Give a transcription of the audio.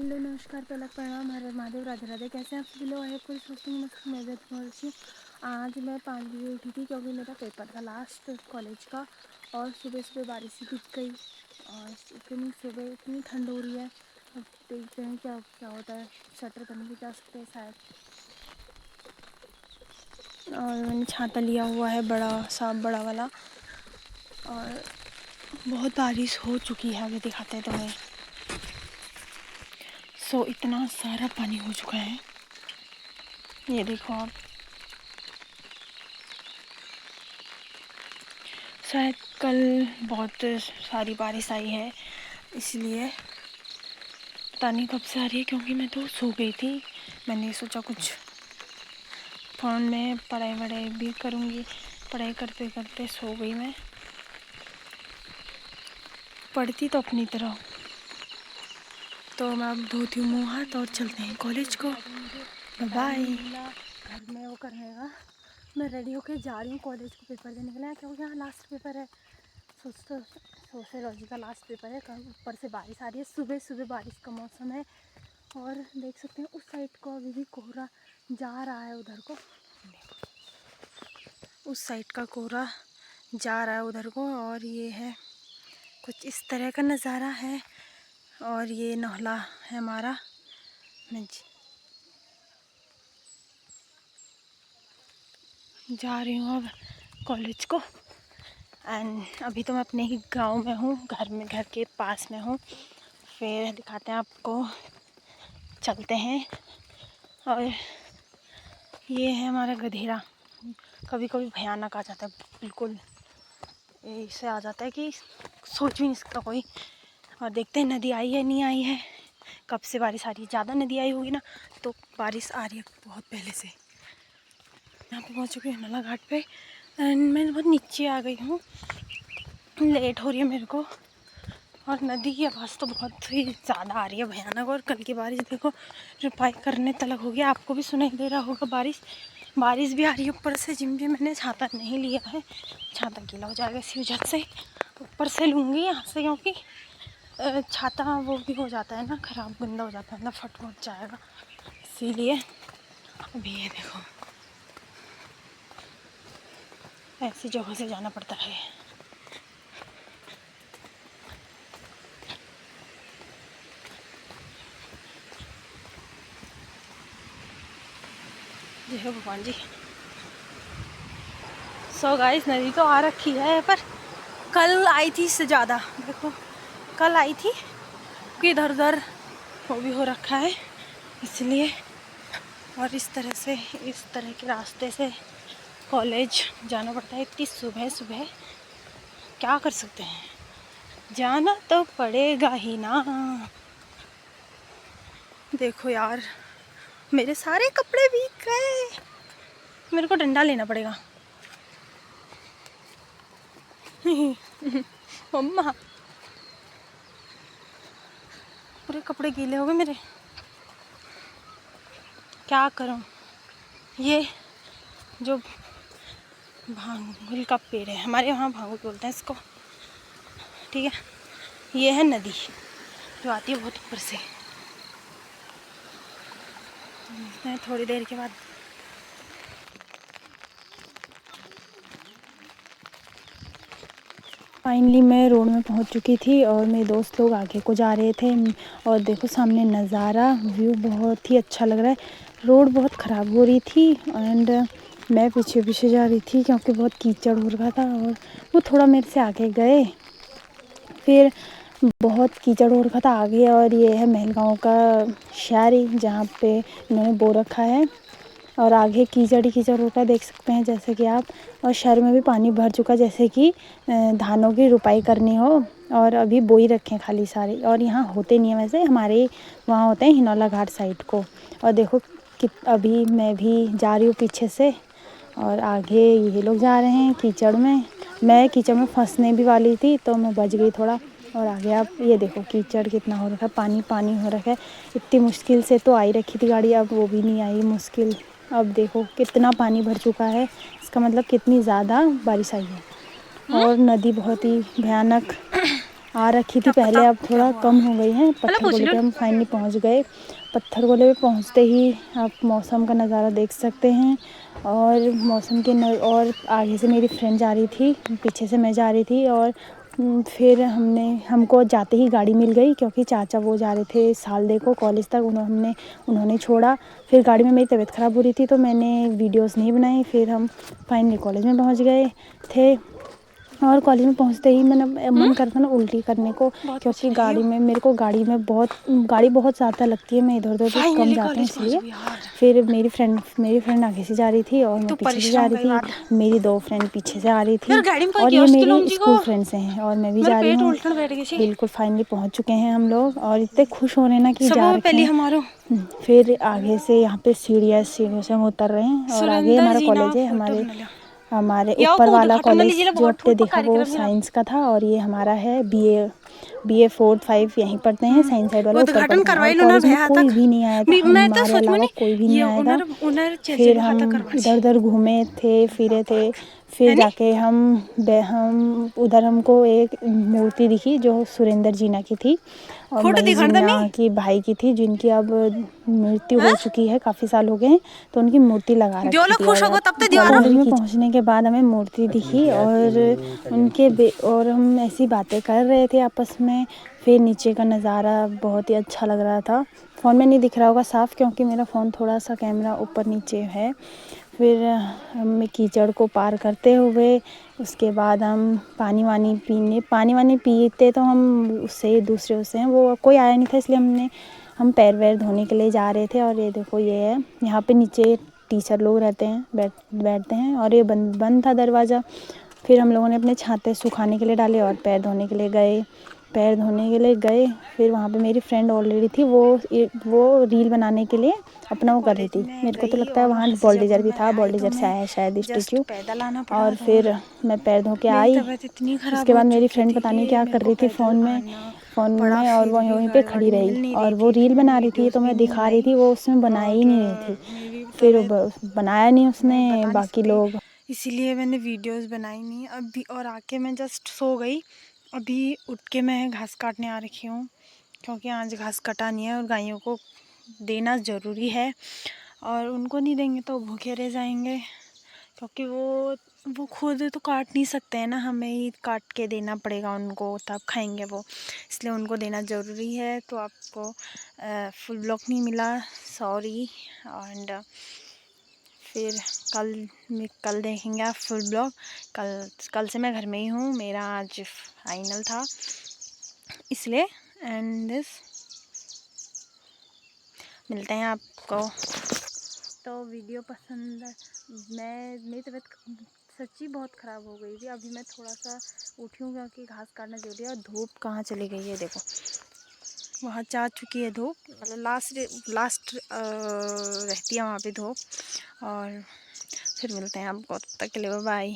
Hello नमस्कार, पहला प्रणाम, हर हर महादेव, राधे राधे। कैसे हैं आप सभी लोग? है कोई सोचते हैं मस्त मैं अच्छी। आज मैं 5 बजे उठी थी क्योंकि मेरा पेपर था लास्ट कॉलेज का, और सुबह सुबह बारिश ही दिख गई और इतनी सुबह इतनी ठंड हो रही है। अब देखते हैं क्या क्या होता है। शटर बंद भी जा सकते हैं शायद। और मैंने छाता लिया हुआ है बड़ा वाला, और बहुत बारिश हो चुकी है। अभी दिखाते हैं तुम्हें। इतना सारा पानी हो चुका है, ये देखो आप। शायद कल बहुत सारी बारिश आई है, इसलिए पता नहीं कब से आ रही है, क्योंकि मैं तो सो गई थी। मैंने सोचा कुछ फ़ोन में पढ़ाई वढ़ाई भी करूँगी। पढ़ाई करते करते सो गई मैं। पढ़ती तो अपनी तरह। तो मैं अब धोती हूँ मुँह हाथ और चलते हैं कॉलेज को। बाय। घर में वो करने का मैं रेडी होके जा रही हूँ कॉलेज को पेपर देने के लिए, क्योंकि यहाँ लास्ट पेपर है। सोशियोलॉजी का लास्ट पेपर है। कल ऊपर से बारिश आ रही है, सुबह सुबह बारिश का मौसम है। और देख सकते हैं उस साइड को अभी भी कोहरा जा रहा है उधर को। उस साइड का कोहरा जा रहा है उधर को, और ये है कुछ इस तरह का नज़ारा है। और ये नहला है हमारा। मैं जा रही हूँ अब कॉलेज को। एंड अभी तो मैं अपने ही गांव में हूँ, घर के पास में हूँ। फिर दिखाते हैं आपको, चलते हैं। और ये है हमारा गधेरा। कभी कभी भयानक आ जाता है, बिल्कुल ऐसे आ जाता है कि सोच भी नहीं सकता कोई। और देखते हैं नदी आई है नहीं आई है, कब से बारिश आ रही है। ज़्यादा नदी आई होगी ना तो बारिश आ रही है बहुत पहले से। यहाँ पे पहुँच चुकी हूँ नला घाट पे। एंड मैं बहुत नीचे आ गई हूँ, लेट हो रही है मेरे को। और नदी की आवाज़ तो बहुत ही ज़्यादा आ रही है, भयानक। और कल की बारिश देखो, रिपाई करने तलक हो गया। आपको भी सुनाई दे रहा होगा बारिश भी आ रही है ऊपर से। जिम भी मैंने छाता नहीं लिया है, छाता गीला हो जाएगा इसी वजह से। ऊपर से लूँगी यहाँ से, क्योंकि छाता वो भी हो जाता है ना ख़राब, गंदा हो जाता है ना, फट जाएगा, इसीलिए। अभी ये देखो, ऐसी जगह से जाना पड़ता है। जय हो भगवान जी। गाइस, नदी तो आ रखी है, पर कल आई थी इससे ज़्यादा। देखो कल आई थी कि इधर उधर वो भी हो रखा है, इसलिए। और इस तरह के रास्ते से कॉलेज जाना पड़ता है इतनी सुबह सुबह। क्या कर सकते हैं, जाना तो पड़ेगा ही ना। देखो यार, मेरे सारे कपड़े भीग गए। मेरे को डंडा लेना पड़ेगा। मम्मा, पूरे कपड़े गीले हो गए मेरे, क्या करूं। ये जो भांगुल का पेड़ है, हमारे यहाँ भांगुल बोलते हैं इसको, ठीक है। ये है नदी जो आती है बहुत ऊपर से। थोड़ी देर के बाद फाइनली मैं रोड में पहुंच चुकी थी, और मेरे दोस्त लोग आगे को जा रहे थे। और देखो सामने नज़ारा, व्यू बहुत ही अच्छा लग रहा है। रोड बहुत ख़राब हो रही थी, एंड मैं पीछे पीछे जा रही थी क्योंकि बहुत कीचड़ हो रहा था। और वो थोड़ा मेरे से आगे गए, फिर बहुत कीचड़ हो रखा था आगे। और ये है महलगांव का शहर, जहाँ पे इन्होंने बो रखा है। और आगे कीचड़ ही कीचड़ होता है, देख सकते हैं जैसे कि आप। और शहर में भी पानी भर चुका, जैसे कि धानों की रुपाई करनी हो, और अभी बोई रखे हैं खाली सारे। और यहाँ होते नहीं है वैसे, हमारे वहाँ होते हैं हिनौला घाट साइड को। और देखो कि अभी मैं भी जा रही हूँ पीछे से, और आगे ये लोग जा रहे हैं कीचड़ में। मैं कीचड़ में फंसने भी वाली थी तो मैं बच गई थोड़ा। और आगे आप ये देखो कीचड़ कितना हो रखा है, पानी पानी हो रखा है। इतनी मुश्किल से तो आई रखी थी गाड़ी, अब वो भी नहीं आई, मुश्किल। अब देखो कितना पानी भर चुका है, इसका मतलब कितनी ज़्यादा बारिश आई है। और नदी बहुत ही भयानक आ रखी थी पहले, अब थोड़ा कम हो गई है। पत्थर गोले पे हम फाइनली पहुंच गए। पत्थर गोले पे पहुंचते ही आप मौसम का नज़ारा देख सकते हैं। और मौसम के और आगे से मेरी फ्रेंड जा रही थी, पीछे से मैं जा रही थी। और फिर हमको जाते ही गाड़ी मिल गई, क्योंकि चाचा वो जा रहे थे सालदे को कॉलेज तक, उन्होंने छोड़ा। फिर गाड़ी में मेरी तबीयत ख़राब हो रही थी तो मैंने वीडियोस नहीं बनाई। फिर हम फाइनली कॉलेज में पहुंच गए थे। और कॉलेज में पहुंचते ही मैंने मन करता ना उल्टी करने को, क्योंकि गाड़ी में मेरे को गाड़ी बहुत ज़्यादा लगती है, मैं इधर उधर कम जाती हूँ इसलिए। फिर मेरी फ्रेंड आगे से जा रही थी और मैं पीछे से जा रही थी। मेरी 2 फ्रेंड पीछे से आ रही थी और ये मेरी स्कूल फ्रेंड्स हैं और मैं भी जा रही हूँ। बिल्कुल फाइनली पहुँच चुके हैं हम लोग और इतने खुश हो रहे हैं ना कि जा रखे हैं। फिर आगे से यहाँ पे सीढ़ियों से हम उतर रहे हैं और आगे हमारा कॉलेज है। हमारे ऊपर वाला कॉलेज जो आपने देखा वो साइंस का था और ये हमारा है BA 4th 5 यहीं पढ़ते हैं, साइंस साइड वाला ऊपर पढ़ते हैं। कॉलेज में कोई भी नहीं आया था, हमारे अलावा कोई भी नहीं आया था। फिर हम इधर उधर घूमे थे, फिरे थे। फिर जाके हम उधर हमको एक मूर्ति दिखी जो सुरेंद्र जीना की थी और मनीष जीना की भाई की थी, जिनकी अब मृत्यु हो चुकी है, काफ़ी साल हो गए हैं। तो उनकी मूर्ति लगा रखी थी। कॉलेज में पहुंचने के बाद हमें मूर्ति दिखी और हम ऐसी बातें कर रहे थे आपस में। फिर नीचे का नज़ारा बहुत ही अच्छा लग रहा था। फ़ोन में नहीं दिख रहा होगा साफ़, क्योंकि मेरा फ़ोन थोड़ा सा कैमरा ऊपर नीचे है। फिर हम कीचड़ को पार करते हुए उसके बाद हम पानी वानी पीते तो हम उससे दूसरे उससे हैं, वो कोई आया नहीं था इसलिए हम पैर वैर धोने के लिए जा रहे थे। और ये देखो ये है, यहाँ पे नीचे टीचर लोग रहते हैं, बैठते हैं और ये बंद था दरवाज़ा। फिर हम लोगों ने अपने छाते सुखाने के लिए डाले और पैर धोने के लिए गए। फिर वहाँ पे मेरी फ्रेंड ऑलरेडी थी, वो रील बनाने के लिए अपना वो कर रही थी। मेरे को तो लगता है वहाँ बोल्डेजर भी था, बोल्डेजर से आया है शायद स्टेच्यू। और फिर मैं पैर धो के आई। उसके बाद मेरी फ्रेंड पता नहीं क्या कर रही थी फ़ोन में और वो वहीं पे खड़ी रही और वो रील बना रही थी तो मैं दिखा रही थी, वो उसमें बना ही नहीं रही थी। फिर बनाया नहीं उसने बाकी लोग, इसीलिए मैंने वीडियोस बनाई नहीं अभी। और आके मैं जस्ट सो गई। अभी उठ के मैं घास काटने आ रखी हूँ, क्योंकि आज घास कटा नहीं है और गायों को देना ज़रूरी है। और उनको नहीं देंगे तो भूखे रह जाएंगे, क्योंकि वो खुद तो काट नहीं सकते हैं ना, हमें ही काट के देना पड़ेगा उनको, तब खाएंगे वो, इसलिए उनको देना ज़रूरी है। तो आपको फुल ब्लॉग नहीं मिला, सॉरी। एंड फिर कल देखेंगे आप फुल ब्लॉग। कल से मैं घर में ही हूँ, मेरा आज फाइनल था इसलिए। एंड दिस मिलते हैं आपको। तो वीडियो पसंद, मेरी तबीयत सच्ची बहुत ख़राब हो गई थी। अभी मैं थोड़ा सा उठी हूँ क्योंकि घास काटना जरूरी है। और धूप कहाँ चली गई है देखो, वहाँ जा चुकी है धूप, मतलब लास्ट रहती है वहाँ पे धूप। और फिर मिलते हैं आपको, तब तक के लिए बाय।